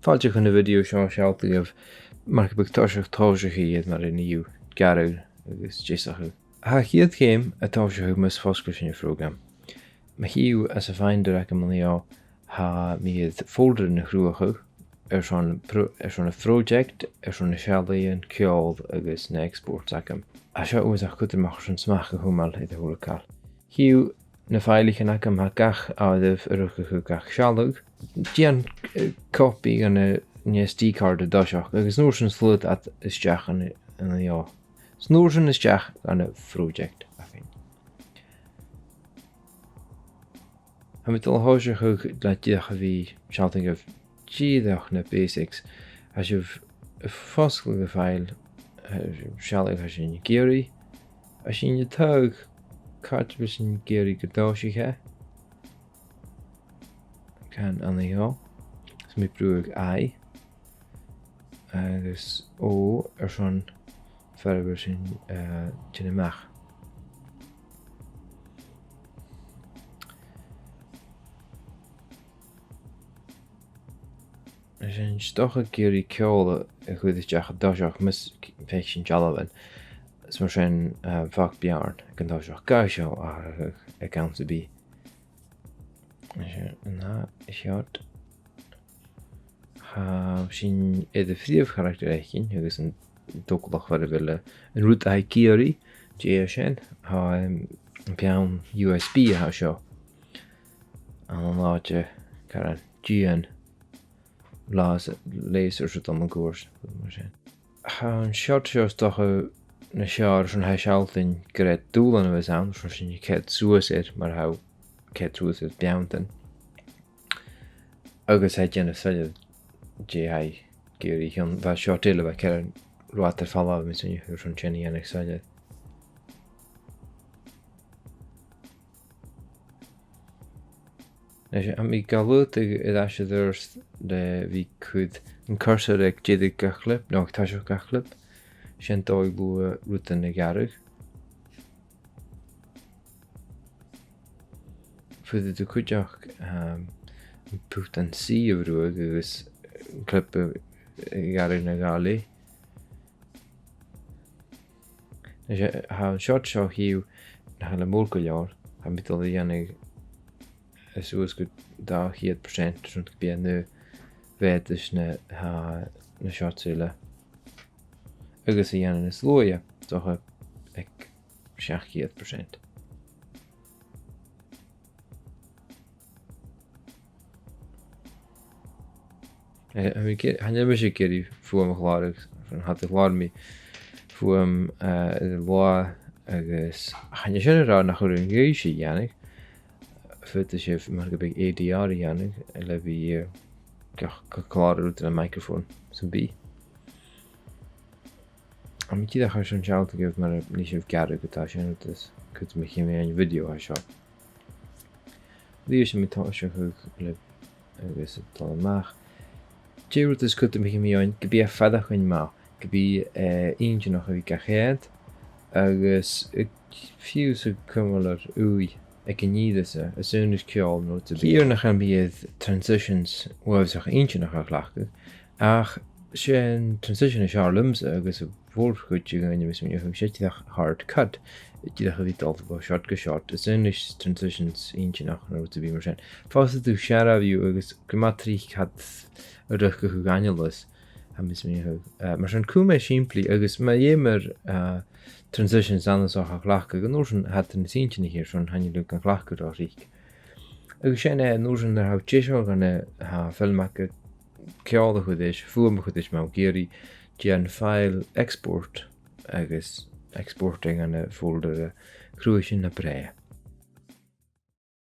Fáilte chun na video seo sealtaíomh mar go tuaiseach táiseach iad mar iniu garú agus déasachu. Tá chiad céim atá se mas foscail sin frógam. Ma hiú as a finder ag am ha míad folder na chrúachu son a project son na sealaíon ceol agus na export agam. A seo was a chutarach san smach go thumáil i thuúlaáil. Hiú na fáilichan agam ha gach ádah rucha gach sealag. Dían copy an na SD card a doiseach agus nóir san slúd at isteach an já. Snúr san isteach an a project a fin. Ha mit al háise chug le diach a bhí sealting of díadach na basics a sibh foscail go fáil sealag a sin géirí a sin tug cartbe sin géirí go dáisithe can an já s mi brúig ai agus ó son ferber sin tinneach. Er zijn stocha géirí ceola a chud isteach a dáiseach mis feic sin jalaban. Is mar sin fach bearn gan dáiseach gaisio a gan to be. Na is seart. Ha sin iad a fríomh charakter éicin agus an dóclach war bhile an rút a géirí dé sin ha an pean USB ha seo. An láte kar an GN laser so dan goors. Ha an shot shows toch na sear son ha sealtain gret doel an was aan so sin je ket soes it maar how ket soes it beanten. Agus het je na selle J hai géirí an va shot ile va ker water fall mis je son Jenny en selle. Am I galút i as dúirs le bhí chud an cursor ag déad gachlip nó táiseach gachlip sin dóid bú ruúta na garúg. Fuidir tú chuideach pucht an sí a bhrúig agus clip garúg na gálaí. Ha an seart seo hiú na le mór go leor ha mital i dhéanamh is was good da 100% rond be nu weet is na shotsile agus an is loja toch ek 100%. Han sé géirí fuam chlárig fan hat chláir mi fuam lá agus han sin rá nach chu an géisi dhéanamh. Fute sé mar go big ADR dhéanamh le bhí chláir út an microphone san bí. Am tí a chu an sealta goibh mar ní sibh garú gotá sin chut me mé an video a seo. Dí sem mitá se chug le agus tal amach. Déút is chut mé méáin go bí fadach chuin má go bí inte nach a bhí gachéad agus fiú sa cumar úi ek in níidese as soon as ceol nó te bí. Hier nach an bíad transitions websach eintje nach achlachte. Ach sé transition is jaar lumse agus a bhórchuid gan mis mé séach hard cut. Díach a ví alt go shot geshot. As soon as transitions eintje nach nó te bí mar sin. Fast tú share view agus gematrich hat a ruch go ganelus ha mis mé mar an cume simply agus ma émer transitions anders auch achlacha go nósin hat an síintine hir son hanne lu an chhlacha á ríic. Agus sé nósin ar ha tíisio gan ha filmmacha ceála chudéis fuama chudéis má géirí dé an file export agus exporting an folder cruúis sin na breie.